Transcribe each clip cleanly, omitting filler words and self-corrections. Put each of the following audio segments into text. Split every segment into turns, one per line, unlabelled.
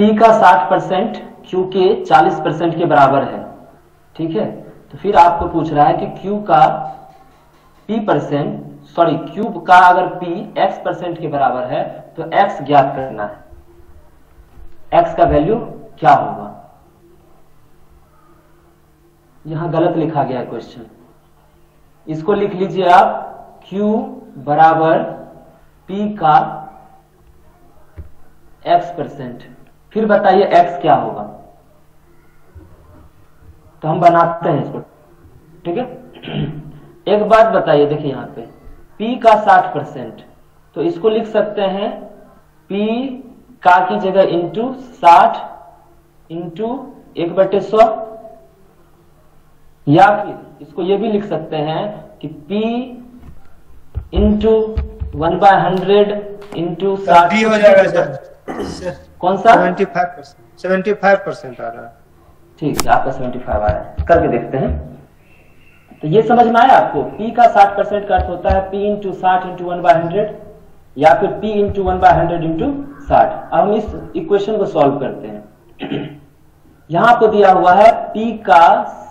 P का 60% Q के 40% के बराबर है, ठीक है। तो फिर आपको पूछ रहा है कि Q का Q का अगर P X% के बराबर है तो X ज्ञात करना है, X का वैल्यू क्या होगा। यहां गलत लिखा गया है क्वेश्चन, इसको लिख लीजिए आप Q बराबर P का X%। फिर बताइए X क्या होगा। तो हम बनाते हैं इसको, ठीक है। एक बात बताइए, देखिए यहाँ पे P का 60%, तो इसको लिख सकते हैं P का की जगह इंटू 60 इंटू 1/100, या फिर इसको ये भी लिख सकते हैं कि P इंटू 1/100 इंटू 60
हो जाएगा सर।
कौन सा
75% आ रहा है।
ठीक है, आपका 75 आ रहा है, करके देखते हैं। तो ये समझ में आया आपको, P का 60% का अर्थ होता है P इंटू 60 इंटू 1/100, या फिर P इंटू 1/100 इंटू 60। अब हम इस इक्वेशन को सॉल्व करते हैं। यहां आपको दिया हुआ है P का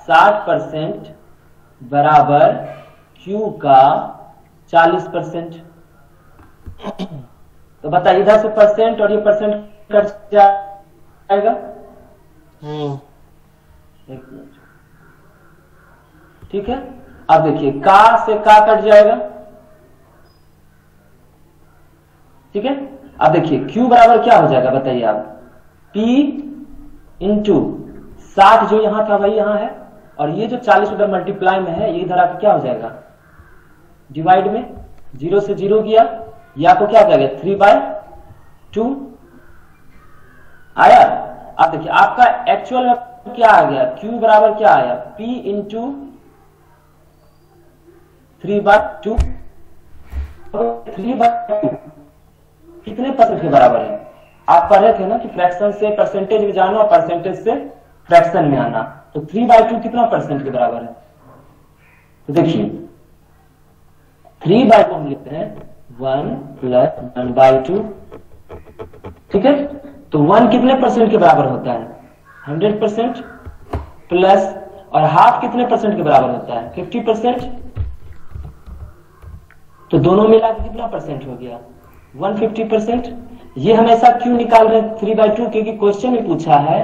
60% बराबर Q का 40%। तो बताइए, इधर से परसेंट और ये परसेंट कट जाएगा। एक मिनट, ठीक है। अब देखिए का से का कट जाएगा, ठीक है। अब देखिए Q बराबर क्या हो जाएगा बताइए आप, P इंटू 60 जो यहां था वही यहां है, और ये जो 40 उधर मल्टीप्लाई में है, ये इधर आके क्या हो जाएगा डिवाइड में, 0 से 0 किया, ये आपको क्या कहेगा 3/2 आया। अब देखिए आपका एक्चुअल में क्या आ गया, Q बराबर क्या आया P इंटू 3/2। 3/2 कितने परसेंट के बराबर है। आप पढ़े थे ना कि फ्रैक्शन से परसेंटेज में जाना और परसेंटेज से फ्रैक्शन में आना, तो 3/2 कितना परसेंट के बराबर है। तो देखिए 3/2 हम लिखते हैं 1 + 1/2, ठीक है। तो 1 कितने परसेंट के बराबर होता है 100%, प्लस और हाफ कितने परसेंट के बराबर होता है 50%। तो दोनों मिला के कितना परसेंट हो गया 150%। ये हमेशा क्यों निकाल रहे हैं 3/2, क्योंकि क्वेश्चन में पूछा है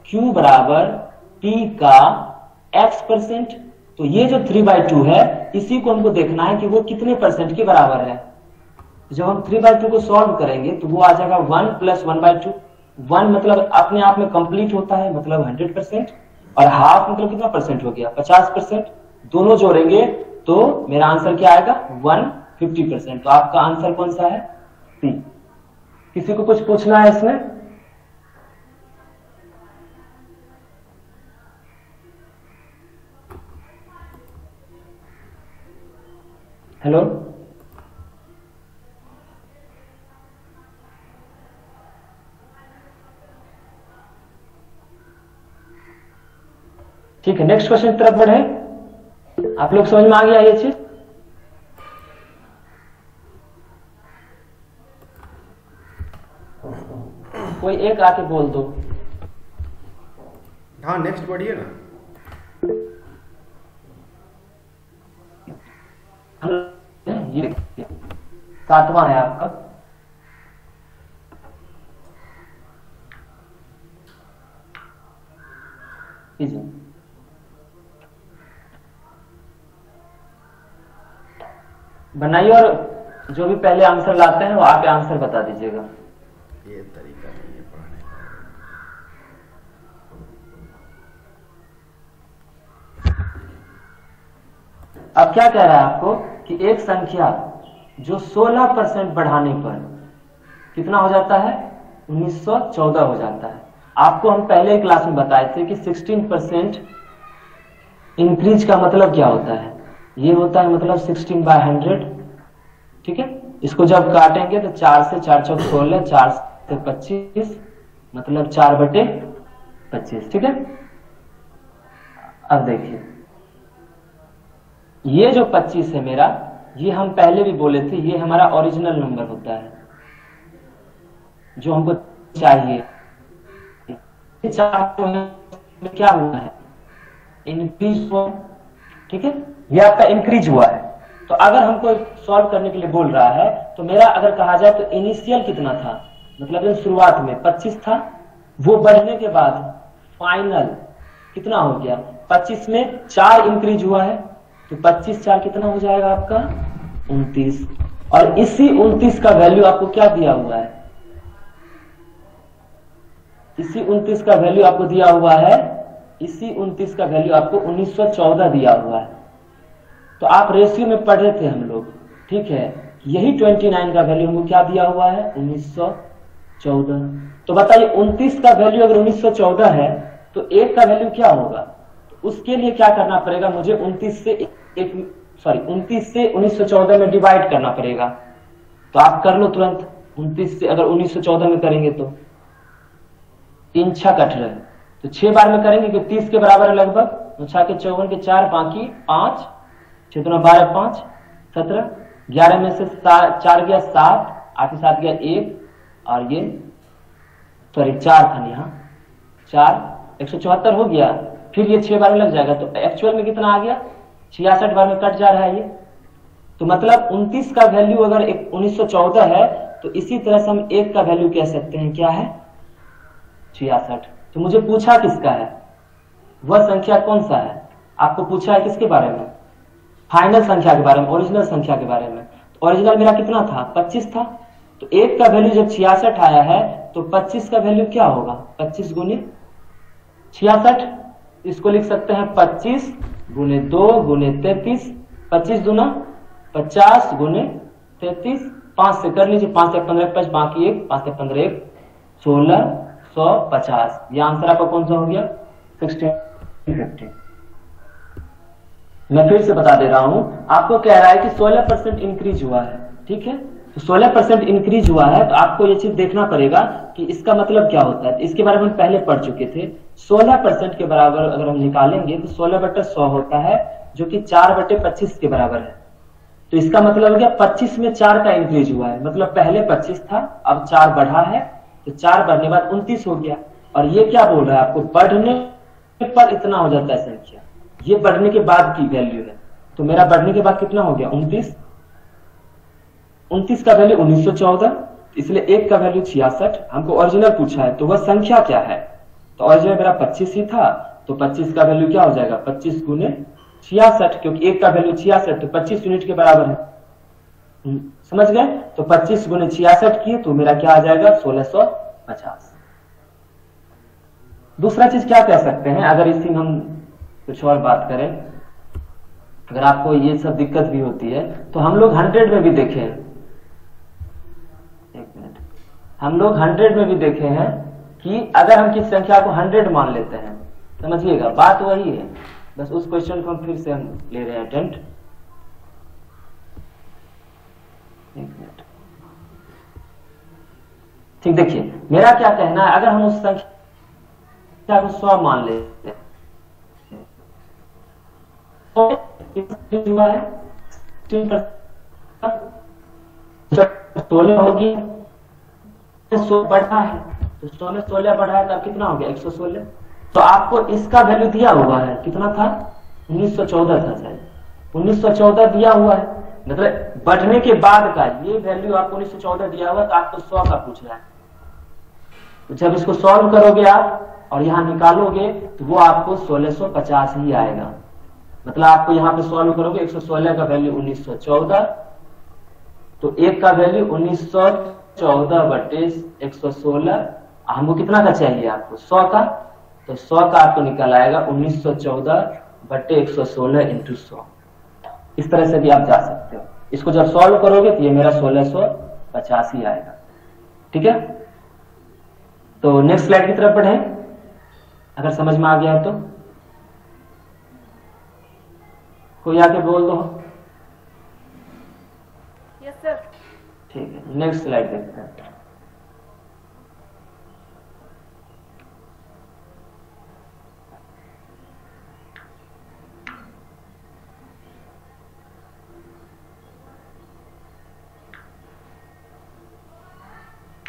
Q बराबर P का X%। तो ये जो 3/2 है, इसी को हमको देखना है कि वो कितने परसेंट के बराबर है। जब हम 3/2 को सॉल्व करेंगे तो वो आ जाएगा 1 + 1/2। 1 मतलब अपने आप में कंप्लीट होता है, मतलब 100%, और हाफ मतलब कितना परसेंट हो गया 50%। दोनों जोड़ेंगे तो मेरा आंसर क्या आएगा 150%। तो आपका आंसर कौन सा है सी। किसी को कुछ पूछना है इसमें। हेलो, ठीक है, नेक्स्ट क्वेश्चन की तरफ बढ़े। आप लोग समझ में आ गया ये चीज। कोई एक आके बोल दो।
हाँ नेक्स्ट बढ़िए ना।
ये 7वां है आपका। बनाइए, और जो भी पहले आंसर लाते हैं वो आके आंसर बता दीजिएगा।
ये तरीका नहीं है पढ़ने
का। अब क्या कह रहा है आपको कि एक संख्या जो 16% बढ़ाने पर कितना हो जाता है 1914 हो जाता है। आपको हम पहले क्लास में बताए थे कि 16% इंक्रीज का मतलब क्या होता है। ये होता है मतलब 16/100, ठीक है। इसको जब काटेंगे तो 4 से 4 चौक 16, 4 से 25 मतलब 4/25, ठीक है। अब देखिए ये जो 25 है मेरा, ये हम पहले भी बोले थे, ये हमारा ओरिजिनल नंबर होता है जो हमको चाहिए। क्या हुआ है, इंक्रीज हुआ। ठीक है, ये आपका इंक्रीज हुआ है। तो अगर हमको सॉल्व करने के लिए बोल रहा है तो मेरा अगर कहा जाए तो इनिशियल कितना था, मतलब शुरुआत में 25 था, वो बढ़ने के बाद फाइनल कितना हो गया 25 में 4 इंक्रीज हुआ है, तो 25 4 कितना हो जाएगा आपका 29। और इसी 29 का वैल्यू आपको क्या दिया हुआ है, इसी 29 का वैल्यू आपको दिया हुआ है, इसी 29 का वैल्यू आपको 1914 दिया हुआ है। तो आप रेशियो में पढ़ रहे थे हम लोग, ठीक है, यही 29 का वैल्यू हमको क्या दिया हुआ है 1914। तो बताइए 29 का वैल्यू अगर 1914 है तो 1 का वैल्यू क्या होगा, तो उसके लिए क्या करना पड़ेगा, मुझे 29 से 1914 में डिवाइड करना पड़ेगा। तो आप कर लो तुरंत, 29 से अगर 1914 में करेंगे तो 3 6 18, तो 6 बार में करेंगे कि 30 के बराबर है लगभग, तो 6 के 54 के 4 बाकी 5 6 12 5 17, 11 में से 4 गया 7, 8 के 7 गया 1, और ये सॉरी 4 था यहाँ 4, 174 हो गया। फिर ये 6 बार में लग जाएगा, तो एक्चुअल में कितना आ गया 66 बार में कट जा रहा है ये। तो मतलब 29 का वैल्यू अगर 1914 है तो इसी तरह से हम 1 का वैल्यू कह सकते हैं क्या है 66। तो मुझे पूछा किसका है, वह संख्या कौन सा है, आपको पूछा है किसके बारे में, फाइनल संख्या के बारे में, ओरिजिनल संख्या के बारे में। तो ओरिजिनल मेरा कितना था 25 था, तो 1 का वैल्यू जब 66 आया है तो 25 का वैल्यू क्या होगा 25 गुने 66, इसको लिख सकते हैं 25 गुने 2 गुने 33, 25 दूना 50 गुने 33, 5 से कर लीजिए, 5 से 15 5 बाकी 1, 5 से 15 1, 1650। ये आंसर आपका कौन सा हो गया 1650। मैं फिर से बता दे रहा हूं, आपको कह रहा है कि 16% इंक्रीज हुआ है, ठीक है, तो 16% इंक्रीज हुआ है, तो आपको ये चीज देखना पड़ेगा कि इसका मतलब क्या होता है। इसके बारे में हम पहले पढ़ चुके थे। 16% के बराबर अगर हम निकालेंगे तो 16/100 होता है, जो कि 4/25 के बराबर है। तो इसका मतलब हो गया 25 में 4 का इंक्रीज हुआ है, मतलब पहले 25 था अब 4 बढ़ा है, तो 4 बढ़ने बाद 29 हो गया। और ये क्या बोल रहा है आपको, बढ़ने पर इतना हो जाता है संख्या, ये बढ़ने के बाद की वैल्यू है। तो मेरा बढ़ने के बाद कितना हो गया 29, 29 का वैल्यू 1914, इसलिए 1 का वैल्यू 66। हमको ओरिजिनल पूछा है तो वह संख्या क्या है, तो ओरिजिनल मेरा 25 ही था, तो 25 का वैल्यू क्या हो जाएगा 25 गुने 66, क्योंकि 1 का वैल्यू 66 तो 25 यूनिट के बराबर है, समझ गए। तो 25 गुने 66 किए तो मेरा क्या आ जाएगा 1650। दूसरा चीज क्या कह सकते हैं, अगर इसी हम कुछ और बात करें, अगर आपको ये सब दिक्कत भी होती है तो हम लोग 100 में भी देखे हैं, एक मिनट, हम लोग 100 में भी देखे हैं कि अगर हम किस संख्या को 100 मान लेते हैं, समझिएगा बात वही है, बस उस क्वेश्चन को हम फिर से हम ले रहे हैं अटेम्प्ट। एक मिनट, ठीक, देखिए मेरा क्या कहना है, अगर हम उस संख्या को 100 मान लेते हैं हुआ है 16 होगी, 100 बढ़ा है तो 100 में 16 बढ़ा है, तब कितना हो गया 116। तो आपको इसका वैल्यू दिया हुआ है, कितना था 1914 था शायद, 1914 दिया हुआ है, मतलब बढ़ने के बाद का ये वैल्यू आपको 1914 दिया हुआ, तो आपको 100 का पूछ रहा है। तो जब इसको सॉल्व करोगे आप और यहां निकालोगे तो वो आपको 1650 ही आएगा। मतलब आपको यहां पे सॉल्व करोगे 116 का वैल्यू 1914, तो 1 का वैल्यू 1914/116, हमको कितना का चाहिए आपको 100 का, तो 100 का आपको निकल आएगा 1914/116 × 100। इस तरह से भी आप जा सकते हो, इसको जब सॉल्व करोगे तो ये मेरा 1650 ही आएगा, ठीक है। तो नेक्स्ट स्लाइड की तरफ बढ़े, अगर समझ में आ गया है तो कोई आके बोल दो।
Yes sir.
ठीक है, नेक्स्ट स्लाइड देखते हैं।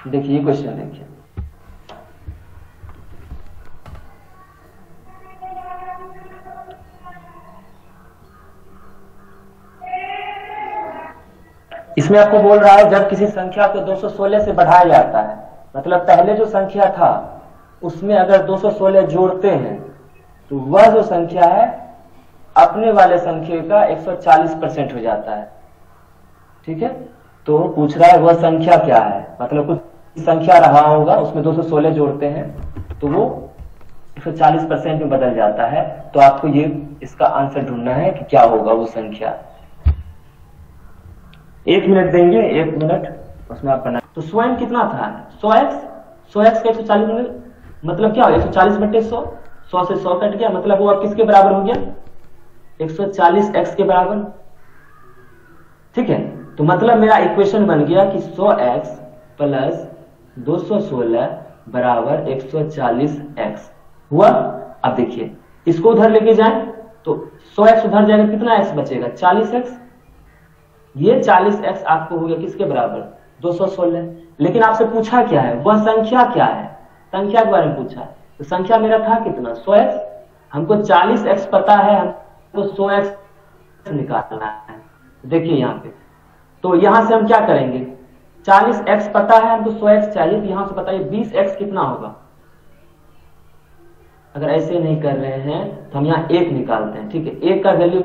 देखिए क्वेश्चन देखिए, इसमें आपको बोल रहा है जब किसी संख्या को 216 से बढ़ाया जाता है, मतलब पहले जो संख्या था उसमें अगर 216 जोड़ते हैं तो वह जो संख्या है अपने वाले संख्या का 140% हो जाता है। ठीक है, तो पूछ रहा है वह संख्या क्या है, मतलब कुछ संख्या रहा होगा उसमें 216 जोड़ते हैं तो वो 140% में बदल जाता है। तो आपको ये इसका आंसर ढूंढना है कि क्या होगा वो संख्या। 1 मिनट देंगे, 1 मिनट उसमें आप बना। तो 100 कितना था, 100x का 140 मतलब क्या हो, 140/100, 100 से 100 कट गया, मतलब वो अब किसके बराबर हो गया, 140x के बराबर। ठीक है, तो मतलब मेरा इक्वेशन बन गया कि 100x प्लस 216 बराबर 140x हुआ। अब देखिए इसको उधर लेके जाएं तो 100x उधर जाएगा, कितना x बचेगा, 40x। ये 40x आपको हो गया किसके बराबर, 216। लेकिन आपसे पूछा क्या है, वह संख्या क्या है, संख्या के बारे में पूछा है। तो संख्या मेरा था कितना, 100x, हमको 40x पता है, हमको 100x निकालना है। देखिए यहाँ पे, तो यहां से हम क्या करेंगे, 40x पता है, हमको 100x चाहिए, तो यहां से बताइए 20x कितना होगा। अगर ऐसे नहीं कर रहे हैं तो हम यहाँ 1 निकालते हैं। ठीक है, 1 का वैल्यू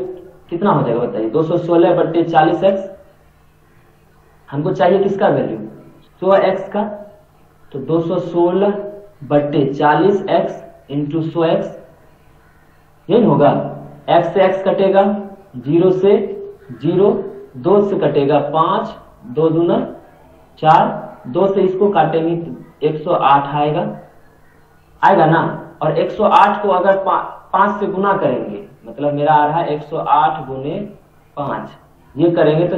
कितना हो जाएगा बताइए, 216/40x। हमको चाहिए किसका वैल्यू, 100x का, तो 216/40x इंटू 100x, यही होगा। x से x कटेगा, 0 से 0, 2 से कटेगा 5, 2 दूना 4, 2 से इसको काटेंगे तो 108 आएगा ना। और 108 को अगर 5 से गुना करेंगे, मतलब मेरा आ रहा है 108 गुने 5, ये करेंगे तो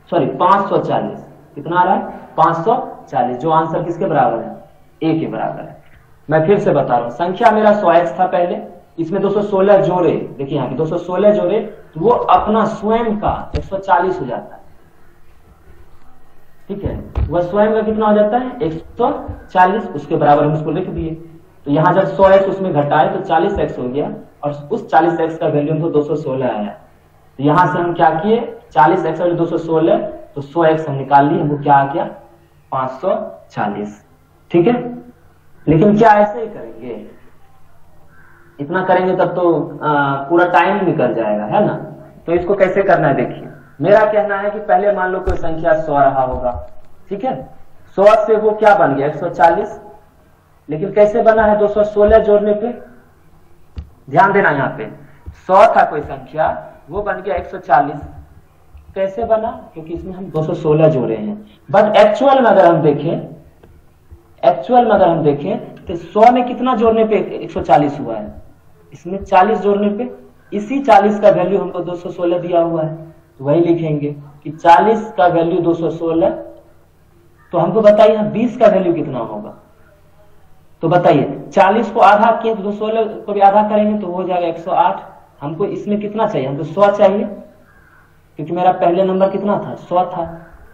540, कितना आ रहा है, 540, जो आंसर किसके बराबर है, a के बराबर है। मैं फिर से बता रहा हूं, संख्या मेरा 100x था पहले, इसमें 216 जोड़े, देखिए यहाँ पे 216 जोड़े तो वो अपना स्वयं का 140 हो जाता है। ठीक है, वह स्वयं का कितना हो जाता है, 140, उसके बराबर हम उसको लिख दिए। तो यहाँ जब 100x उसमें घटाए तो 40x हो गया, और उस 40x का वैल्यू हमको 216 आया। तो यहां से हम क्या किए, 40x और 216, तो 100x हम निकाल लिए, हमको क्या आ गया, 540। ठीक है, लेकिन क्या ऐसे ही करेंगे, इतना करेंगे तब तो पूरा टाइम निकल जाएगा, है ना। तो इसको कैसे करना है, देखिए मेरा कहना है कि पहले मान लो कोई संख्या 100 रहा होगा। ठीक है, 100 से वो क्या बन गया, 140, लेकिन कैसे बना है, 216 जोड़ने पे ध्यान देना। यहाँ पे 100 था कोई संख्या, वो बन गया 140। कैसे बना, क्योंकि इसमें हम 216 जोड़े हैं। बट एक्चुअल में अगर हम देखें तो 100 में कितना जोड़ने पे 140 हुआ है, इसमें 40 जोड़ने पे, इसी 40 का वैल्यू हमको 216 दिया हुआ है, तो वही लिखेंगे कि 40 का वैल्यू 216। तो हमको बताइए 20 का वैल्यू कितना होगा, तो बताइए 40 को आधा किए तो 216 को भी आधा करेंगे तो हो जाएगा 108। हमको इसमें कितना चाहिए, हमको 100 चाहिए, क्योंकि मेरा पहले नंबर कितना था, 100 था।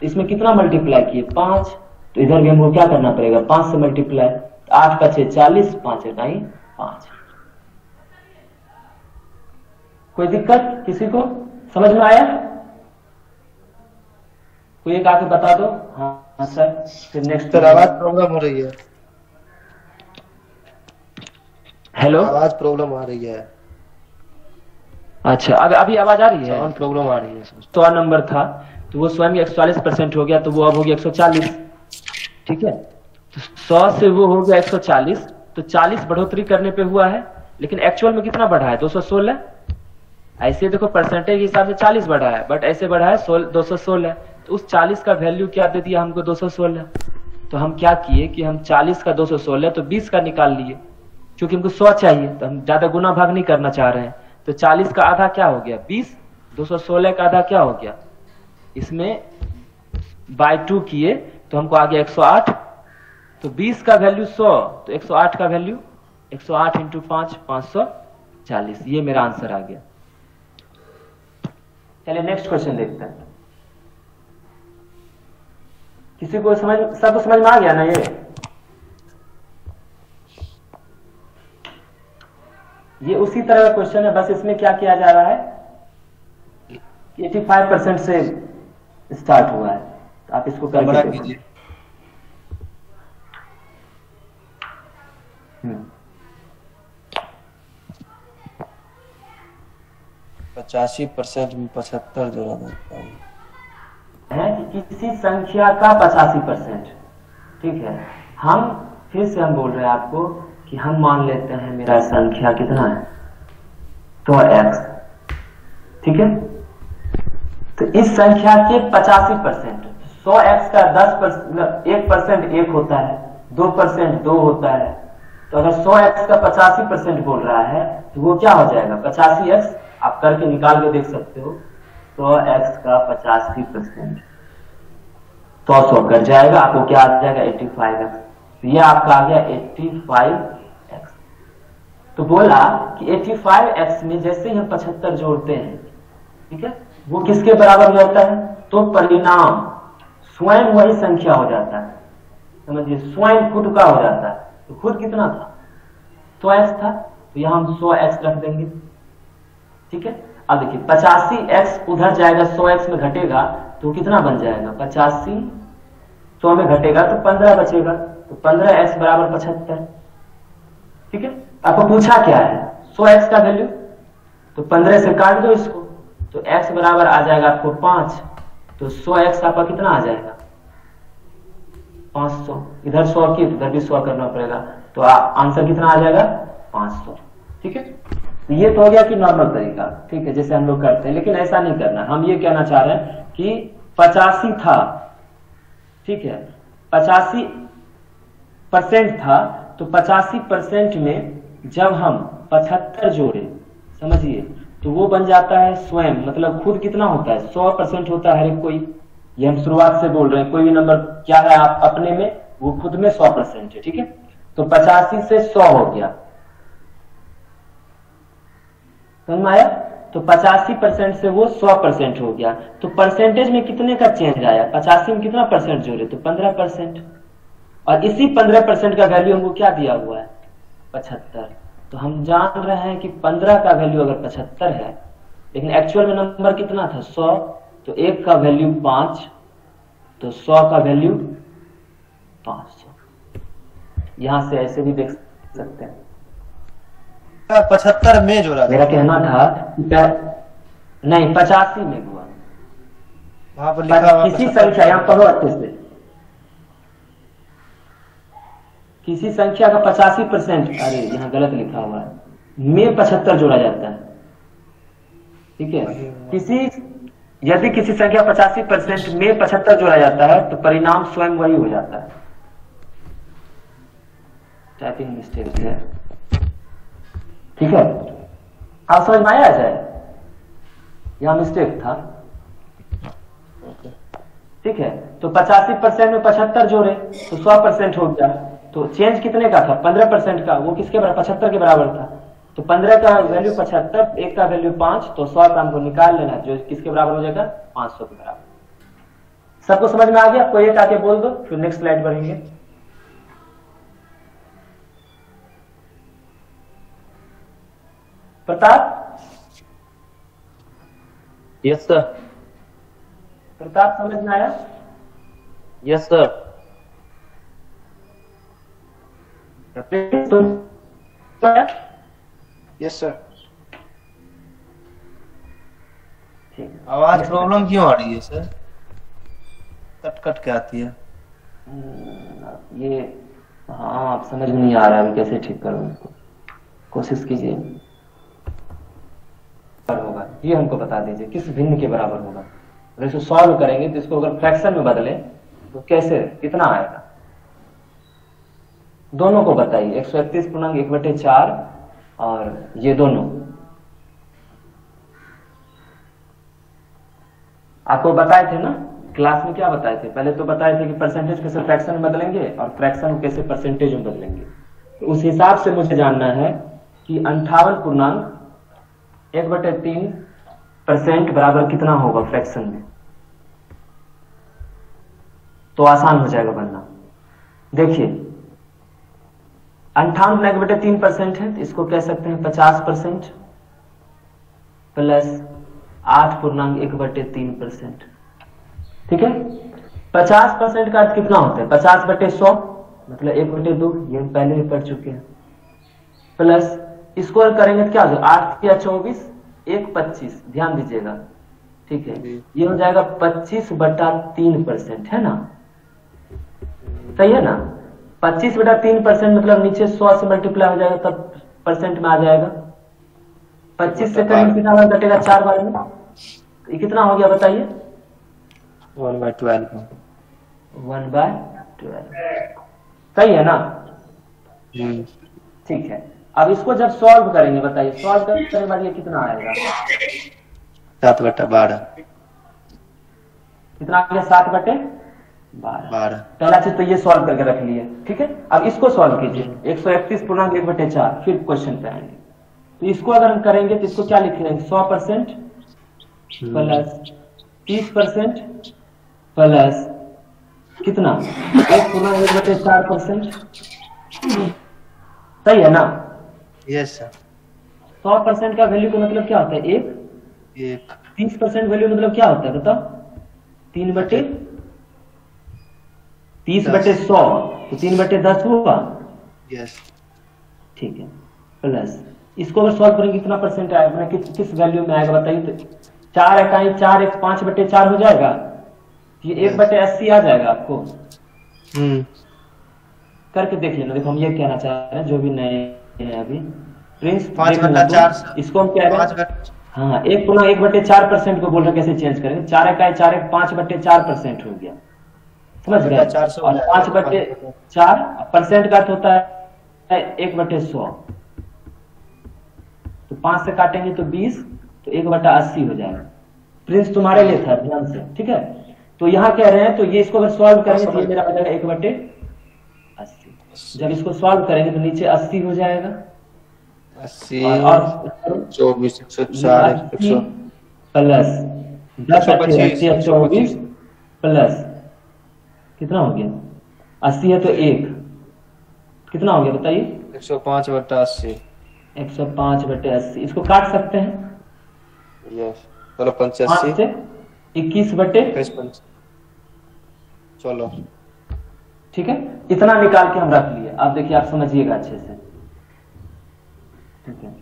तो इसमें कितना मल्टीप्लाई किए, 5, तो इधर भी हमको क्या करना पड़ेगा, 5 से मल्टीप्लाई, 8 का 6 40, 5 नहीं 5। कोई दिक्कत किसी को, समझ में आया, कोई एक आके बता दो। हाँ सर, फिर नेक्स्ट।
सर आवाज प्रॉब्लम हो रही है,
हेलो,
आवाज प्रॉब्लम आ रही है।
अच्छा, अभी आवाज आ रही है,
साउंड प्रॉब्लम आ रही है।
100 नंबर था तो वो स्वयं 140% हो गया, तो वो अब हो गया 140। ठीक है, तो 100 से वो हो गया 140, तो 40 बढ़ोतरी करने पे हुआ है, लेकिन एक्चुअल में कितना बढ़ा है, 216। ऐसे देखो परसेंटेज के हिसाब से 40 बढ़ा है, बट ऐसे बढ़ा है 216। तो उस 40 का वैल्यू क्या दे दिया हमको, 216। तो हम क्या किए कि हम 40 का 216 तो 20 का निकाल लिए, क्योंकि हमको 100 चाहिए, तो हम ज्यादा गुना भाग नहीं करना चाह रहे हैं। तो 40 का आधा क्या हो गया, 20, 216 का आधा क्या हो गया, इसमें बाय 2 किए तो हमको आ गया 108। तो 20 का वैल्यू 100, तो 108 का वैल्यू 108 इंटू 5, 540। ये मेरा आंसर आ गया। चलिए नेक्स्ट क्वेश्चन देखते हैं। किसी को सबको समझ में आ गया ना ये उसी तरह का क्वेश्चन है, बस इसमें क्या किया जा रहा है, 85% से स्टार्ट हुआ है, तो आप इसको करके
बड़ा
देखो।
कीजिए। 85% में 75 जोड़ा जाता
है कि किसी संख्या का 85%, ठीक है। हम फिर से हम बोल रहे हैं आपको कि हम मान लेते हैं मेरा संख्या कितना है, तो x, ठीक है। तो इस संख्या के 85%, 100x का 10%, 1% 1 होता है, 2% 2 होता है। तो अगर 100x का 85% बोल रहा है तो वो क्या हो जाएगा, 85x। आप करके निकाल के देख सकते हो। 100x का 85%, तो 100 कट जाएगा, आपको क्या आ जाएगा, 85x। तो ये आपका आ गया 85x। तो बोला कि 85x में जैसे ही हम 75 जोड़ते हैं, ठीक है, वो किसके बराबर हो जाता है, तो परिणाम स्वयं वही संख्या हो जाता है। समझिए, स्वयं खुद का हो जाता है। तो खुद कितना था, 100x था, तो यहां हम 100x रख देंगे, ठीक है। अब देखिए 85x उधर जाएगा, 100x में घटेगा तो कितना बन जाएगा, 85 100 में घटेगा तो 15 बचेगा, तो 15x बराबर 75, ठीक है। आपको पूछा क्या है, 100x का वैल्यू, तो 15 से काट दो इसको, तो x बराबर आ जाएगा आपको 5, तो 100x आपका कितना आ जाएगा, 500। इधर 100 की इधर भी 100 करना पड़ेगा, तो आंसर कितना आ जाएगा, 500, ठीक है। ये तो हो गया कि नॉर्मल तरीका, ठीक है, जैसे हम लोग करते हैं। लेकिन ऐसा नहीं करना, हम ये कहना चाह रहे हैं कि 85 था, ठीक है, 85% था, तो 85% में जब हम 75 जोड़े, समझिए, तो वो बन जाता है स्वयं, मतलब खुद कितना होता है, 100% होता है हर एक कोई। ये हम शुरुआत से बोल रहे हैं, कोई भी नंबर क्या है आप अपने में, वो खुद में 100% है, ठीक है। तो 85 से 100 हो गया, समझ में आया। तो 85% से वो 100% हो गया, तो परसेंटेज में कितने का चेंज आया, 85 में कितना परसेंट जोड़े, तो 15%। और इसी 15% का वैल्यू हमको क्या दिया हुआ है, 75। तो हम जान रहे हैं कि 15 का वैल्यू अगर 75 है, लेकिन एक्चुअल में नंबर कितना था, 100, तो 1 का वैल्यू 5, तो 100 का वैल्यू 500। यहां से ऐसे भी देख सकते हैं।
75 में जोड़ा,
मेरा कहना था नहीं, 85 में हुआ,
वहां पर लिखा हुआ
किसी संख्या, यहां पढ़ो अच्छे से, किसी संख्या का 85%, अरे यहाँ गलत लिखा हुआ है, में 75 जोड़ा जाता है, ठीक है। यदि किसी संख्या 85% में 75 जोड़ा जाता है तो परिणाम स्वयं वही हो जाता है। टाइपिंग मिस्टेक है, ठीक है, आप समझ में आया जाए, यहां मिस्टेक था, ठीक है। तो 85% में 75 जोड़े तो 100% हो गया, तो चेंज कितने का था, 15% का, वो किसके बराबर, 75 के बराबर था। तो 15 का वैल्यू 75, 1 का वैल्यू 5, तो 100 का हमको निकाल लेना, जो किसके बराबर हो जाएगा, 500 के बराबर। सबको समझ में आ गया, कोई एक आके बोल दो, फिर नेक्स्ट स्लाइड बढ़ेंगे। प्रताप,
यस सर,
प्रताप समझ में आया,
यस सर, यस सर। आवाज प्रॉब्लम क्यों आ रही है सर, कट कट के आती है
ये, हाँ आप समझ में नहीं आ रहा है, अभी कैसे ठीक करूं इसको, कोशिश कीजिए, होगा ये हमको बता दीजिए किस भिन्न के बराबर होगा। अगर इसको सॉल्व करेंगे तो इसको अगर फ्रैक्शन में बदले तो कैसे, कितना आएगा, दोनों को बताइए, 131.1/4 और ये दोनों आपको बताए थे ना क्लास में, क्या बताए थे, पहले तो बताए थे कि परसेंटेज कैसे फ्रैक्शन में बदलेंगे और फ्रैक्शन को कैसे परसेंटेज में बदलेंगे। तो उस हिसाब से मुझे जानना है कि 58.1/3% बराबर कितना होगा फ्रैक्शन में, तो आसान हो जाएगा बनना। देखिए 58.1/3% है, तो इसको कह सकते हैं 50% प्लस 8.1/3%। ठीक है, 50% का अर्थ कितना होता है? 50/100 मतलब 1/2, ये हम पहले भी पढ़ चुके हैं। प्लस इसको अगर करेंगे तो क्या हो जाएगा? 8 या 24, 1 25, ध्यान दीजिएगा। ठीक है, ये हो जाएगा 25/3%, है ना? सही है ना? 25/3% मतलब नीचे 100 से मल्टीप्लाई हो जाएगा तब परसेंट में आ जाएगा। 25 से करेंगे कितना बार कटेगा? 4 बार में। तो ये कितना हो गया बताइए?
1/12।
1/12। सही है ना? ठीक है, अब इसको जब सॉल्व करेंगे बताइए, सॉल्व करने के बाद ये कितना आएगा?
7/12।
कितना आ गया? 7/12। पहला चीज तो ये सॉल्व करके रख लिए। ठीक है, अब इसको सॉल्व कीजिए। 131.1/4। फिर क्वेश्चन पे आएंगे। तो इसको अगर हम करेंगे तो इसको क्या लिखेंगे? 100% प्लस 30% प्लस कितना? 1/1/4%। सही है ना?
Yes sir.
100% का वैल्यू का मतलब क्या होता है? 1। 30% वैल्यू मतलब क्या होता है बताओ? 3/30/100 तो 3/10 होगा।
यस। ठीक है,
प्लस इसको अगर सॉल्व करेंगे कितना परसेंट आएगा? किस वैल्यू में आएगा बताइए? तो 4 इकाई 4 1 5/4 हो जाएगा। ये 1/80 आ जाएगा आपको। करके देख लेना। देखो हम ये कहना चाह रहे हैं जो भी नए हैं अभी प्रिंस
5/4
इसको हम कह रहे हैं। हाँ, 1/1/4% को बोल रहे कैसे चेंज करेंगे? 4 इकाई 4 1 5/4% हो गया, समझ गए? और 5/4% का अर्थ होता है 1/100। तो 5 से काटेंगे तो 20, तो 1/80 हो जाएगा। प्रिंस तुम्हारे लिए था, ध्यान से। ठीक है, तो यहाँ कह रहे हैं तो ये इसको अगर सॉल्व करेंगे तो ये मेरा हो जाएगा 1/80। जब इसको सॉल्व करेंगे तो नीचे 80 हो जाएगा।
80 और 24 104
प्लस 10/24 प्लस कितना हो गया? 80 है तो 1 कितना हो गया बताइए?
105/80।
105/80। इसको काट सकते हैं।
यस, चलो 85
से 21/23।
चलो
ठीक है, इतना निकाल के हम रख लिए। अब देखिए, आप समझिएगा अच्छे से। ठीक है,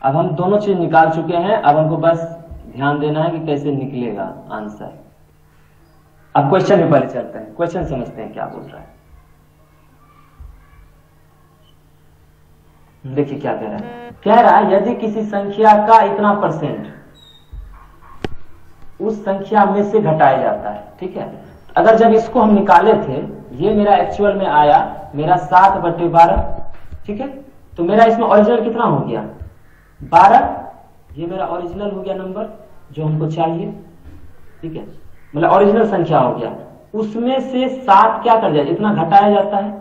अब हम दोनों चीज निकाल चुके हैं। अब हमको बस ध्यान देना है कि कैसे निकलेगा आंसर। अब क्वेश्चन में पहले चलते हैं, क्वेश्चन समझते हैं क्या बोल रहा है। देखिए क्या कह रहा है। कह रहा है यदि किसी संख्या का इतना परसेंट उस संख्या में से घटाया जाता है। ठीक है, अगर जब इसको हम निकाले थे, ये मेरा एक्चुअल में आया मेरा 7/12। ठीक है, तो मेरा इसमें ओरिजिनल कितना हो गया? 12। ये मेरा ओरिजिनल हो गया नंबर जो हमको चाहिए। ठीक है, मतलब ओरिजिनल संख्या हो गया। उसमें से 7 क्या कर जाए? इतना घटाया जाता है।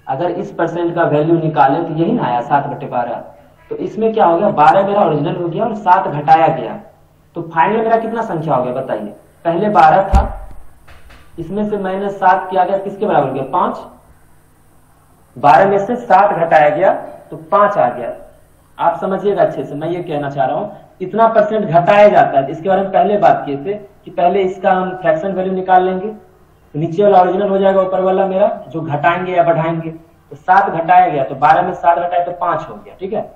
अगर इस परसेंट का वैल्यू निकालें तो यही ना आया 7/12। तो इसमें क्या हो गया? 12 मेरा ओरिजिनल हो गया और 7 घटाया गया। तो फाइनल मेरा कितना संख्या हो गया बताइए? पहले 12 था, इसमें से मैंने 7 किया गया, किसके बराबर हो गया? 5। 12 में से 7 घटाया गया तो 5 आ गया। आप समझिएगा अच्छे से, मैं ये कहना चाह रहा हूं इतना परसेंट घटाया जाता है। इसके बारे में पहले बात किए थे कि पहले इसका हम फ्रैक्शन वैल्यू निकाल लेंगे, तो नीचे वाला ओरिजिनल हो जाएगा, ऊपर वाला मेरा जो घटाएंगे या बढ़ाएंगे। तो 7 घटाया गया तो 12 में 7 घटाए तो 5 हो गया। ठीक है,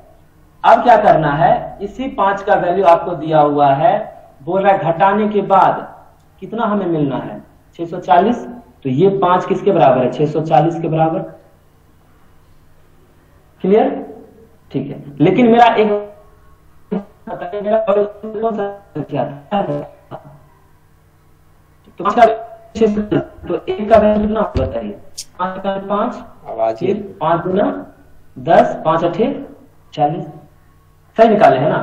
अब क्या करना है? इसी 5 का वैल्यू आपको दिया हुआ है, बोल रहा है घटाने के बाद कितना हमें मिलना है? 640। तो ये 5 किसके बराबर है? 640 के बराबर। क्लियर? ठीक है, लेकिन मेरा एक मेरा संख्या था तो एक का वैल्यू कितना बताइए? 5 का 5 फिर 5 गुना 10 5 8 40। सही निकाले है ना?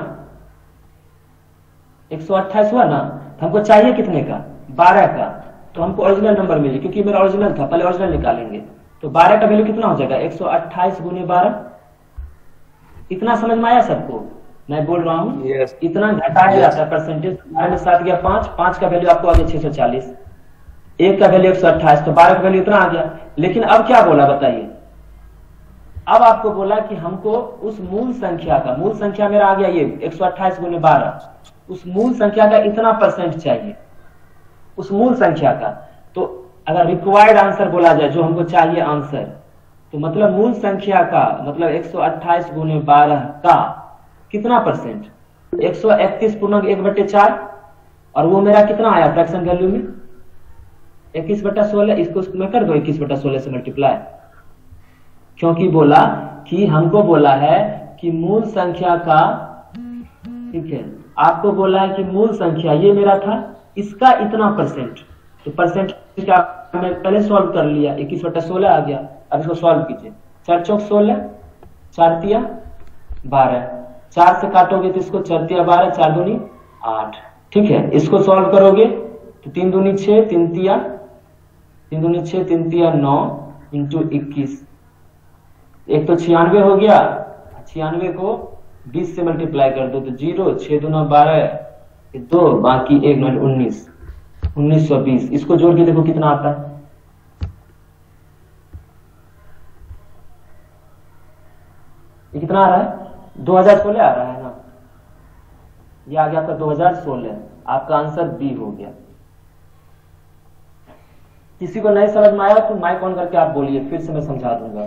128 हुआ ना? तो हमको चाहिए कितने का? 12 का। तो हमको ओरिजिनल नंबर मिले क्योंकि मेरा ओरिजिनल था। पहले ओरिजिनल निकालेंगे तो 12 का वैल्यू कितना हो जाएगा? 128 गुने 12। इतना समझ में आया सबको? मैं बोल रहा हूँ yes. इतना घटाया जाता है परसेंटेज। 12 में 7 गया 5, 5 का वैल्यू आपको आ गया 640, 1 का वैल्यू 128, तो 12 का वैल्यू इतना आ गया। लेकिन अब क्या बोला बताइए? अब आपको बोला कि हमको उस मूल संख्या का, मूल संख्या मेरा आ गया ये 128 गुने 12, उस मूल संख्या का इतना परसेंट चाहिए उस मूल संख्या का। तो अगर रिक्वायर्ड आंसर बोला जाए, जो हमको चाहिए आंसर, तो मतलब मूल संख्या का मतलब 128 गुने 12 का कितना परसेंट, 131 पूर्णांक 1/4, और वो मेरा कितना आया फ्रैक्शन वैल्यू में 21/16। इसको मैं कर दो 21/16 से मल्टीप्लाई, क्योंकि बोला कि हमको बोला है कि मूल संख्या का, ठीक है, आपको बोला है कि मूल संख्या ये मेरा था, इसका इतना परसेंट, तो परसेंट क्या मैं पहले सॉल्व कर लिया, 21/16 आ गया। अब इसको सॉल्व कीजिए, 4 चौक 16, 4 तिया 12, 4 से काटोगे तो इसको 4 तिया 12, 4 दूनी 8, ठीक है। इसको सॉल्व करोगे तो 3 दूनी 6, 3 तिया 6, 3 तिया 9 इंटू 21, एक तो 96 हो गया, 96 को 20 से मल्टीप्लाई कर दो तो 0, 6 दूना 12, 2 बाकी 1 19, 1920। इसको जोड़ के देखो कितना आता है, ये कितना आ रहा है 2016 आ रहा है ना, ये आ गया आपका 2016। आपका आंसर बी हो गया। किसी को नहीं समझ में आया तो माइक ऑन करके आप बोलिए, फिर से मैं समझा दूंगा।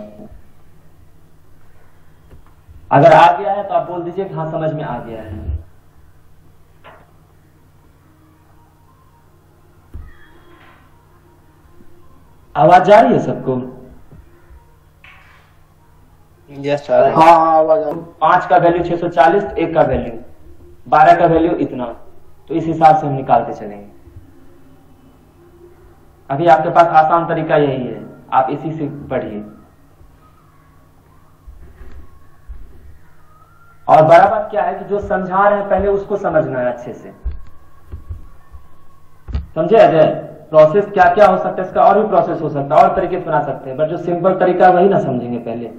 अगर आ गया है तो आप बोल दीजिए कि हाँ समझ में आ गया है। आवाज जा रही है सबको?
Yes sir.
हाँ आवाज आ रही।
5 का वैल्यू 640, 1 का वैल्यू 12 का वैल्यू इतना, तो इस हिसाब से हम निकालते चलेंगे। अभी आपके पास आसान तरीका यही है, आप इसी से पढ़िए। और बड़ा बात क्या है कि जो समझा रहे हैं पहले उसको समझना है अच्छे से, समझे अजय? प्रोसेस क्या क्या हो सकता है, इसका और भी प्रोसेस हो सकता है, और तरीके से बना सकते हैं, बट जो सिंपल तरीका है वही ना समझेंगे पहले।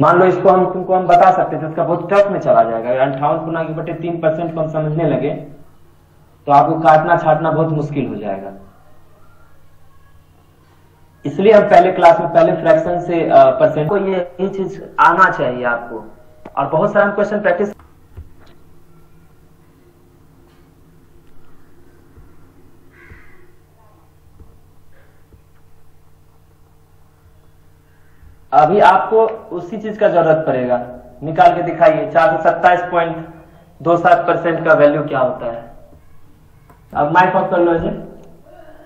मान लो इसको तुमको हम बता सकते थे, इसका बहुत टफ में चला जाएगा। 58 गुना के बटे 3% को हम समझने लगे तो आपको काटना छाटना बहुत मुश्किल हो जाएगा। इसलिए हम पहले क्लास में पहले फ्रैक्शन से परसेंट को ये चीज आना चाहिए आपको, और बहुत सारा क्वेश्चन प्रैक्टिस। अभी आपको उसी चीज का जरूरत पड़ेगा, निकाल के दिखाइए 427.27% का वैल्यू क्या होता है। अब माइक ऑफ कर लो अजय,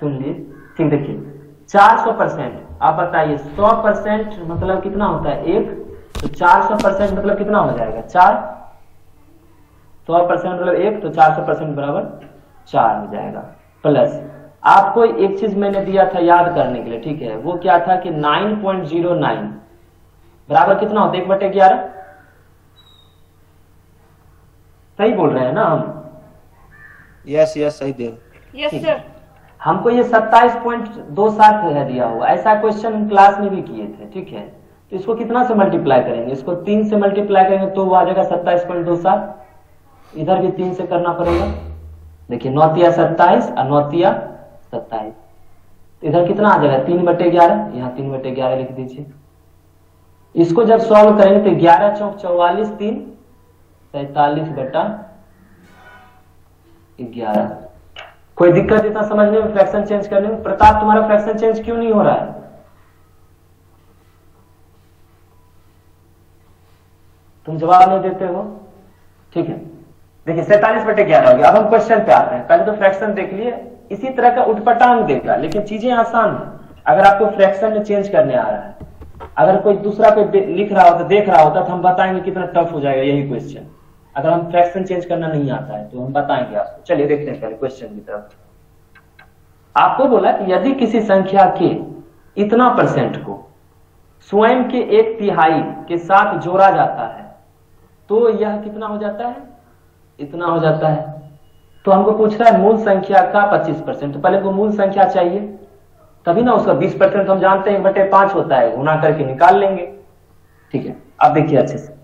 सुन लिए, ठीक। देखिए 400%, आप बताइए 100% मतलब कितना होता है 1, तो 400% मतलब कितना हो जाएगा 4, 100% मतलब 1, तो 400% बराबर 4 हो जाएगा। प्लस आपको एक चीज मैंने दिया था याद करने के लिए, ठीक है, वो क्या था कि 9.09 बराबर कितना होता है 1/11। सही बोल रहे हैं ना हम?
यस यस सही दे।
Yes sir.
हमको ये 27.27 है दिया हुआ, ऐसा क्वेश्चन क्लास में भी किए थे, ठीक है। तो इसको कितना से मल्टीप्लाई करेंगे, इसको 3 से मल्टीप्लाई करेंगे तो वो आ जाएगा 27.27, इधर भी 3 से करना पड़ेगा। देखिए 9 तिया 27 और 9 तिया 27, इधर कितना आ जाएगा 3/11, यहाँ 3/11 लिख दीजिए। इसको जब सॉल्व करेंगे तो 11 चौक 44, 3 47/11। कोई दिक्कत इतना समझने में, फ्रैक्शन चेंज करने में? प्रताप तुम्हारा फ्रैक्शन चेंज क्यों नहीं हो रहा है? तुम जवाब नहीं देते हो, ठीक है। देखिए 47/11 हो गया। अब हम क्वेश्चन पे आते हैं। पहले तो फ्रैक्शन देख लिए, इसी तरह का उठपटांग देगा, लेकिन चीजें आसान है अगर आपको फ्रैक्शन में चेंज करने आ रहा है। अगर कोई दूसरा कोई लिख रहा होता, देख रहा होता, तो हम बताएंगे कितना टफ हो जाएगा यही क्वेश्चन। अगर हम फ्रैक्शन चेंज करना नहीं आता है तो हम बताएंगे आपको। चलिए देखते हैं पहले क्वेश्चन की तरफ। आपको बोला कि यदि किसी संख्या के इतना परसेंट को स्वयं के 1/3 के साथ जोड़ा जाता है तो यह कितना हो जाता है, इतना हो जाता है। तो हमको पूछ रहा है मूल संख्या का 25%, तो पहले को मूल संख्या चाहिए, तभी ना उसका 20% हम जानते हैं 1/5 होता है, गुना करके निकाल लेंगे, ठीक है। अब देखिए अच्छे से,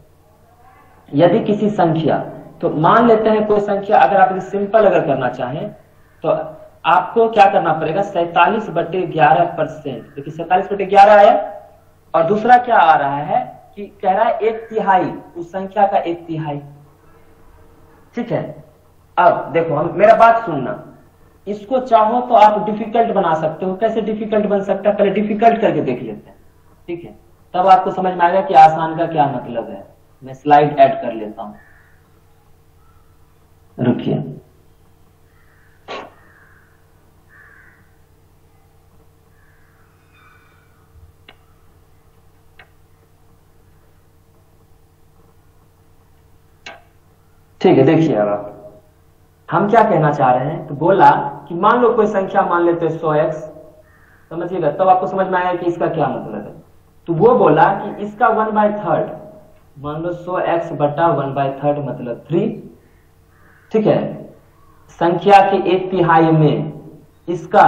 यदि किसी संख्या, तो मान लेते हैं कोई संख्या, अगर आप इसे सिंपल अगर करना चाहें तो आपको क्या करना पड़ेगा 47/11%। देखिए 47/11 आया, और दूसरा क्या आ रहा है कि कह रहा है 1/3 उस संख्या का 1/3। ठीक है, अब देखो हम मेरा बात सुनना, इसको चाहो तो आप डिफिकल्ट बना सकते हो। कैसे डिफिकल्ट बन सकता है, पहले डिफिकल्ट करके देख लेते हैं। ठीक है, तब आपको समझ में आएगा कि आसान का क्या मतलब है। मैं स्लाइड ऐड कर लेता हूं, रुकिए। ठीक है, देखिए अब हम क्या कहना चाह रहे हैं। तो बोला कि मान लो कोई संख्या मान लेते 100x, समझिएगा, तब आपको समझ में आएगा कि इसका क्या मतलब है। तो वो बोला कि इसका 1/3 मान लो 100x बटा 1/3 मतलब 3। ठीक है, संख्या के 1/3 में इसका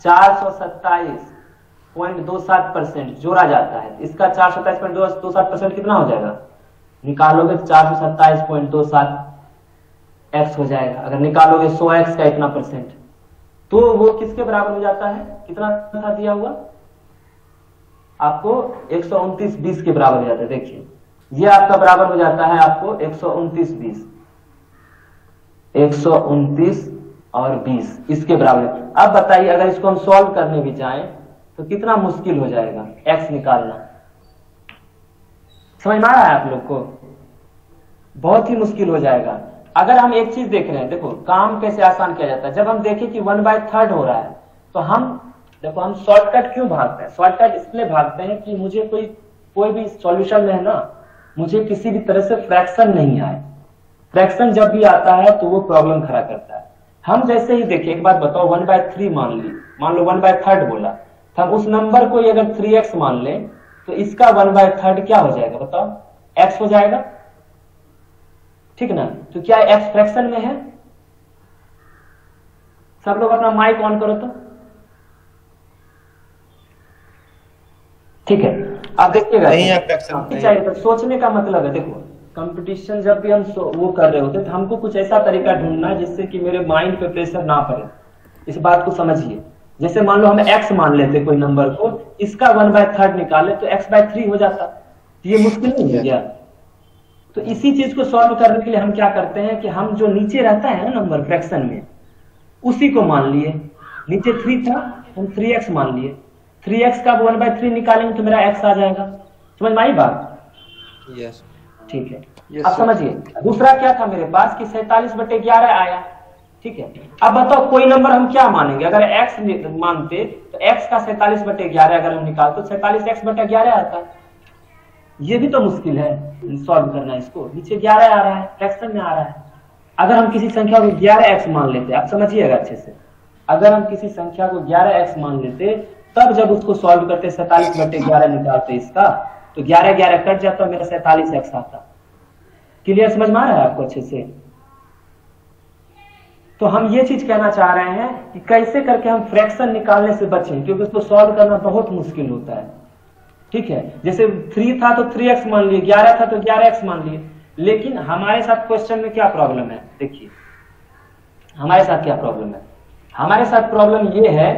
427.27% जोड़ा जाता है। इसका 427.27% कितना हो जाएगा, निकालोगे 427.27x हो जाएगा। अगर निकालोगे 100x का इतना परसेंट, तो वो किसके बराबर हो जाता है, कितना था दिया हुआ आपको, 129/20 के बराबर हो जाता है। देखिए ये आपका बराबर हो जाता है आपको 129/20, 129 और 20 इसके बराबर। अब बताइए अगर इसको हम सॉल्व करने भी जाएं तो कितना मुश्किल हो जाएगा x निकालना। समझ में आ रहा है आप लोग को, बहुत ही मुश्किल हो जाएगा। अगर हम एक चीज देख रहे हैं, देखो काम कैसे आसान किया जाता है। जब हम देखें कि 1/3 हो रहा है तो हम देखो हम शॉर्टकट क्यों भागते हैं। शॉर्टकट इसलिए भागते हैं कि मुझे कोई भी सॉल्यूशन में है ना, मुझे किसी भी तरह से फ्रैक्शन नहीं आए। फ्रैक्शन जब भी आता है तो वो प्रॉब्लम खड़ा करता है। हम जैसे ही देखें, एक बात बताओ, 1/3 मान लो 1/3 बोला, तो हम उस नंबर को अगर 3x मान लें तो इसका 1/3 क्या हो जाएगा बताओ, x हो जाएगा। ठीक ना, तो क्या x फ्रैक्शन में है। सब लोग अपना माइक ऑन करो तो। ठीक है, आप देखिएगा, तो सोचने का मतलब है, देखो कंपटीशन जब भी हम वो कर रहे होते तो हमको कुछ ऐसा तरीका ढूंढना है जिससे कि मेरे माइंड पे प्रेशर ना पड़े। इस बात को समझिए। जैसे मान लो हम x मान लेते कोई नंबर को, इसका 1/3 निकाले तो x/3 हो जाता। ये मुश्किल नहीं हो गया। तो इसी चीज को सॉल्व करने के लिए हम क्या करते हैं कि हम जो नीचे रहता है ना नंबर फ्रैक्शन में, उसी को मान लिए। नीचे 3 था, हम 3x मान लिए। 3x का 1/3 निकालेंगे तो मेरा x आ जाएगा। समझ में आई बात?
यस।
ठीक है, अब समझिए दूसरा क्या था मेरे पास कि 47/11 आया। ठीक है, अब बताओ कोई नंबर हम क्या मानेंगे। अगर x मानते तो x का 47/11 अगर हम निकालते तो 47x/11 आता। ये भी तो मुश्किल है सॉल्व करना। इसको नीचे 11 आ रहा है, फ्रैक्शन में आ रहा है। अगर हम किसी संख्या को 11x मान लेते, आप समझिएगा अच्छे से, अगर हम किसी संख्या को 11x मान लेते तब जब उसको सॉल्व करते 47/11 निकालते इसका, तो 11 कट जाता, मेरा 47x आता। क्लियर, समझ में आ रहा है आपको अच्छे से? तो हम ये चीज कहना चाह रहे हैं कि कैसे करके हम फ्रैक्शन निकालने से बचें, क्योंकि उसको सॉल्व करना बहुत मुश्किल होता है। ठीक है, जैसे 3 था तो 3x मान लिए, 11 था तो 11x मान लिए। लेकिन हमारे साथ क्वेश्चन में क्या प्रॉब्लम है, देखिए हमारे साथ क्या प्रॉब्लम है। हमारे साथ प्रॉब्लम ये है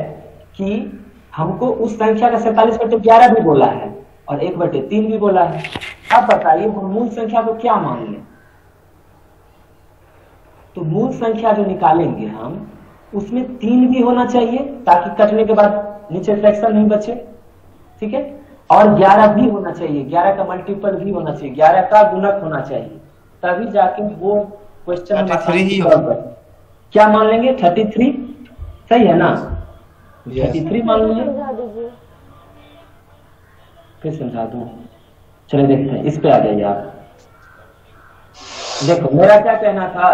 कि हमको उस संख्या का 47/11 भी बोला है और 1/3 भी बोला है। अब बताइए हम मूल संख्या को क्या मान लें। तो मूल संख्या जो निकालेंगे हम, उसमें 3 भी होना चाहिए ताकि कटने के बाद नीचे फ्रैक्शन नहीं बचे। ठीक है, और 11 भी होना चाहिए, 11 का मल्टीपल भी होना चाहिए, 11 का गुणक होना चाहिए, तभी जाके वो क्वेश्चन क्या मान लेंगे, 33। सही है ना? 33 मान लीजिए। फिर समझा दूं, चलिए देखते हैं, इस पे आ जाइए आप। देखो मेरा क्या कहना था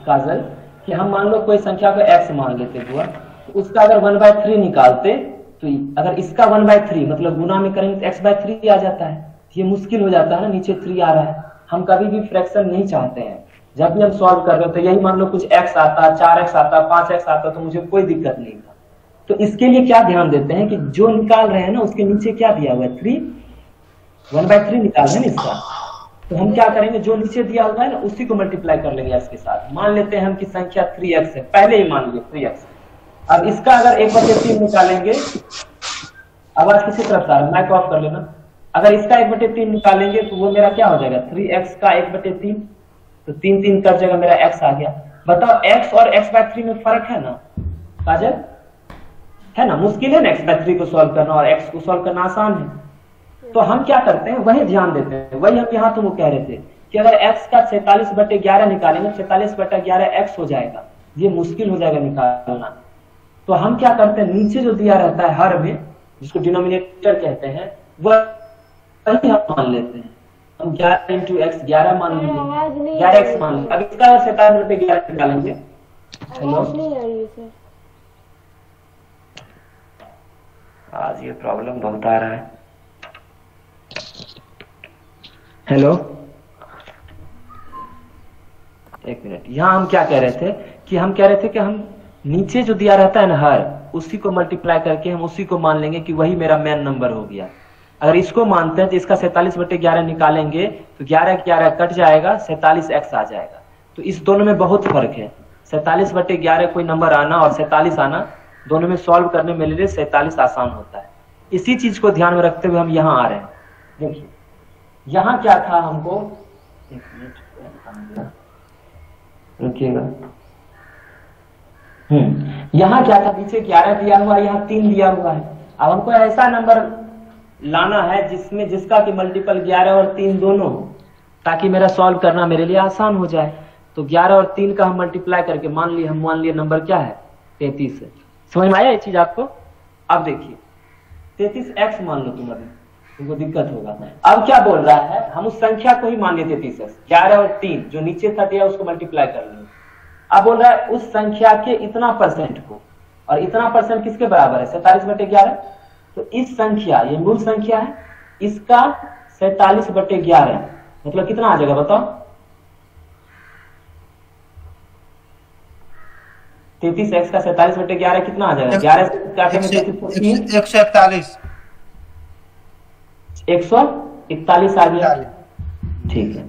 काजल, कि हम मान लो कोई संख्या को x मान लेते हुआ, तो उसका अगर 1/3 निकालते तो अगर इसका 1/3 मतलब गुना में करेंगे तो x/3 आ जाता है। ये मुश्किल हो जाता है ना, नीचे 3 आ रहा है। हम कभी भी फ्रैक्शन नहीं चाहते हैं। जब भी हम सॉल्व कर रहे हो तो यही मान लो कुछ x आता, 4x आता, 5x आता तो मुझे कोई दिक्कत नहीं था। तो इसके लिए क्या ध्यान देते हैं कि जो निकाल रहे हैं ना उसके नीचे क्या दिया हुआ है, 3, 1/3 निकाल रहे हैं इसका, तो हम क्या करेंगे, जो नीचे दिया हुआ है ना उसी को मल्टीप्लाई कर लेंगे x के साथ। मान लेते हैं हम कि संख्या 3x है, पहले ही मान लीजिए 3x। अब इसका अगर 1/3 निकालेंगे, आवाज किसी तरफ आ रहा है, माइक ऑफ कर लेना। अगर इसका 1/3 निकालेंगे तो वो मेरा क्या हो जाएगा 3x का 1/3, तो 3 कट जाएगा, मेरा x आ गया। बताओ x और x/3 में फर्क है ना काजल, है ना? मुश्किल है ना x/3 को सॉल्व करना और x को सॉल्व करना आसान है। तो हम क्या करते हैं वही ध्यान देते हैं, वही हम यहाँ तुमको कह रहे थे कि अगर x का 46/11 निकालेंगे 46/11 x हो जाएगा, ये मुश्किल हो जाएगा निकालना। तो हम क्या करते हैं नीचे जो दिया रहता है हर में, जिसको डिनोमिनेटर कहते हैं, वही हम मान लेते हैं। हम 11 इंटू एक्स 11 मान लेंगे, 11x मान लेंगे। अब इसका 47/11 निकालेंगे। हेलो, आज ये प्रॉब्लम बहुत आ रहा है। हेलो, एक मिनट, यहाँ हम क्या कह रहे थे कि हम कह रहे थे कि हम नीचे जो दिया रहता है ना हर, उसी को मल्टीप्लाई करके हम उसी को मान लेंगे कि वही मेरा मेन नंबर हो गया। अगर इसको मानते हैं तो इसका 47/11 निकालेंगे तो 11 कट जाएगा, 47x आ जाएगा। तो इस दोनों में बहुत फर्क है। 47/11 कोई नंबर आना और 47 आना, दोनों में सॉल्व करने में लिए 47 आसान होता है। इसी चीज को ध्यान में रखते हुए हम यहाँ आ रहे हैं। देखिए यहाँ क्या था, हमको एक मिनट रुकिएगा। यहाँ क्या था, पीछे 11 दिया हुआ है, यहाँ 3 दिया हुआ है। अब हमको ऐसा नंबर लाना है जिसमें जिसका कि मल्टीपल 11 और 3 दोनों हो, ताकि मेरा सॉल्व करना मेरे लिए आसान हो जाए। तो 11 और 3 का हम मल्टीप्लाई करके मान लिए नंबर क्या है 33 है। समझ में आया ये चीज आपको? अब देखिए 33x मान लो तुम, अभी तुमको दिक्कत होगा। अब क्या बोल रहा है, हम उस संख्या को ही मान लिए 33x, 11 और 3 जो नीचे था दिया उसको मल्टीप्लाई कर लेंगे। अब बोल रहा है उस संख्या के इतना परसेंट को, और इतना परसेंट किसके बराबर है 47/11। तो इस संख्या, ये मूल संख्या है, इसका 47/11 मतलब कितना आ जाएगा बताओ? 33x का 47/11 कितना आ जाएगा? 11 से काटेंगे
141
141 आ गया। ठीक है,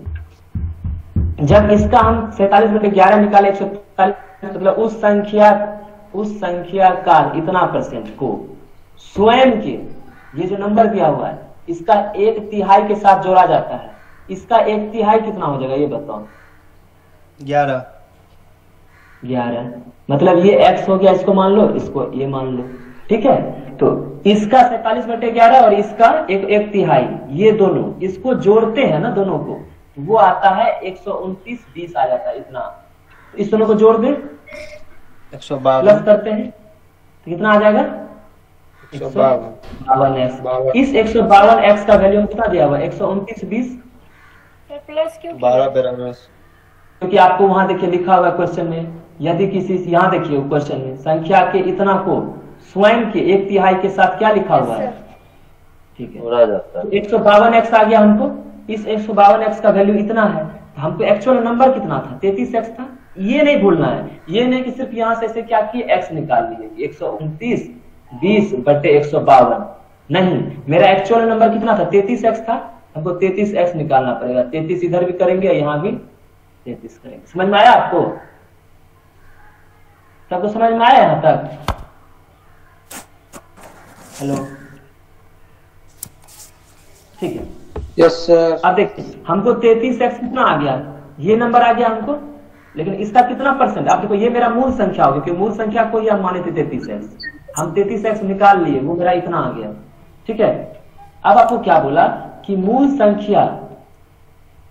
जब इसका हम 47/11 निकाले 141, मतलब उस संख्या का इतना परसेंट को स्वयं के, ये जो नंबर दिया हुआ है इसका 1/3 के साथ जोड़ा जाता है। इसका 1/3 कितना हो जाएगा ये बताओ? 11 मतलब ये x हो गया, इसको मान लो, इसको ये मान लो। ठीक है, तो इसका 47/11 और इसका 1/3, ये दोनों इसको जोड़ते हैं ना दोनों को, वो आता है 129 आ जाता है इतना। इस दोनों को जोड़ दें
152
प्लस करते हैं तो कितना आ जाएगा 152x। इस 152x का वैल्यू कितना दिया हुआ है 129
प्लस क्यों
12
क्योंकि आपको वहां देखिए लिखा हुआ है क्वेश्चन में, यदि किसी, यहाँ देखिए क्वेश्चन में संख्या के इतना को स्वयं के 1/3 के साथ क्या लिखा हुआ है। ठीक है, 152x आ गया हमको। इस 152x का वैल्यू इतना है, तो हमको एक्चुअल नंबर कितना था 33x था। ये नहीं भूलना है, ये नहीं कि सिर्फ यहाँ से ऐसे क्या किए x निकाल लिए 129 20/152, नहीं, मेरा एक्चुअल नंबर कितना था 33x था, हमको 33x निकालना पड़ेगा। 33 इधर भी करेंगे, यहाँ भी 33 करेंगे। समझ में आया आपको? सबको समझ में आया यहाँ तक? हेलो, ठीक है,
यस सर।
अब देखिए हमको 33x कितना आ गया, ये नंबर आ गया हमको, लेकिन इसका कितना परसेंट? आप देखो ये मेरा मूल संख्या हो गया, क्योंकि मूल संख्या को ही हम माने थे 33x, हम 33x निकाल लिए, वो मेरा इतना आ गया। ठीक है, अब आपको क्या बोला कि मूल संख्या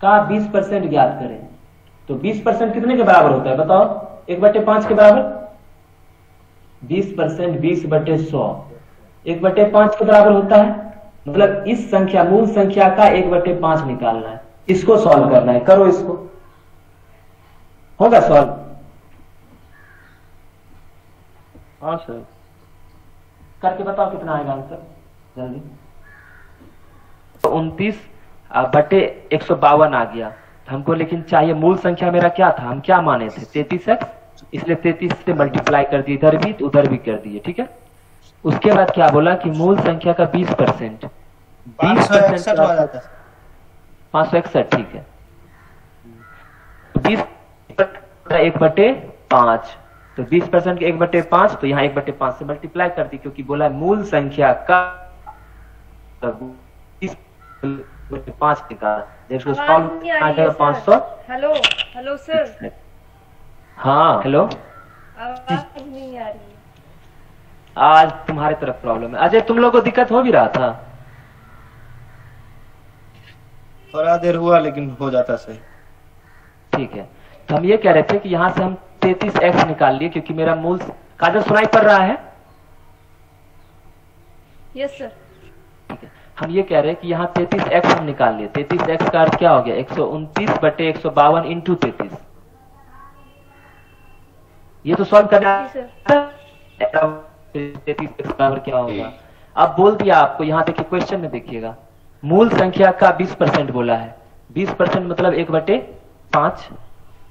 का 20% ज्ञात करें। तो 20% कितने के बराबर होता है बताओ? 1/5 के बराबर। 20% 20/100 1/5 के बराबर होता है। मतलब इस संख्या, मूल संख्या का 1/5 निकालना है, इसको सॉल्व करना है। करो इसको, होगा सॉल्व?
हाँ सर,
करके बताओ कितना आएगा आंसर जल्दी। 29/152 आ गया। हमको लेकिन चाहिए मूल संख्या मेरा क्या था, हम क्या माने थे 33x, इसलिए 33 से मल्टीप्लाई कर दिए, इधर भी तो उधर भी कर दिए। ठीक है, उसके बाद क्या बोला कि मूल संख्या का 20% 561, ठीक है, 20 1/5, तो 20% के 1/5, तो यहाँ 1/5 से मल्टीप्लाई कर दी, क्योंकि बोला मूल संख्या का 20 5 निकाल, जब इसको
आवाज
सॉल्व
नहीं आ
आ
रही है
जाएगा
सर।
500।
हेलो हेलो सर,
हाँ हेलो,
आवाज नहीं आ रही है।
आज तुम्हारे तरफ प्रॉब्लम है। अजय तुम लोग को दिक्कत हो भी रहा था?
थोड़ा देर हुआ लेकिन हो जाता सही।
ठीक है, तो हम ये कह रहे थे कि यहाँ से हम 33x निकाल लिए, क्योंकि मेरा मूल, काजल सुनाई पड़ रहा है?
Yes sir.
ठीक है, हम ये कह रहे हैं कि यहाँ 33x हम निकाल लिए। 33x का अर्थ क्या हो गया? 129 बटे 152 इंटू 33। ये तो सॉल्व करना
जी सर।
33x बराबर क्या होगा? अब बोल दिया आपको, यहाँ देखिए क्वेश्चन में देखिएगा, मूल संख्या का 20% बोला है। 20% मतलब 1/5।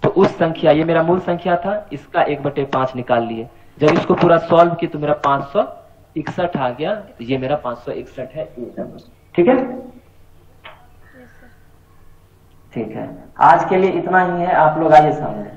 तो उस संख्या, ये मेरा मूल संख्या था, इसका 1/5 निकाल लिए। जब इसको पूरा सॉल्व किया तो मेरा 561 आ गया। तो ये मेरा 561 है। ठीक है,
यस सर।
ठीक है, आज के लिए इतना ही है। आप लोग आइए सामने।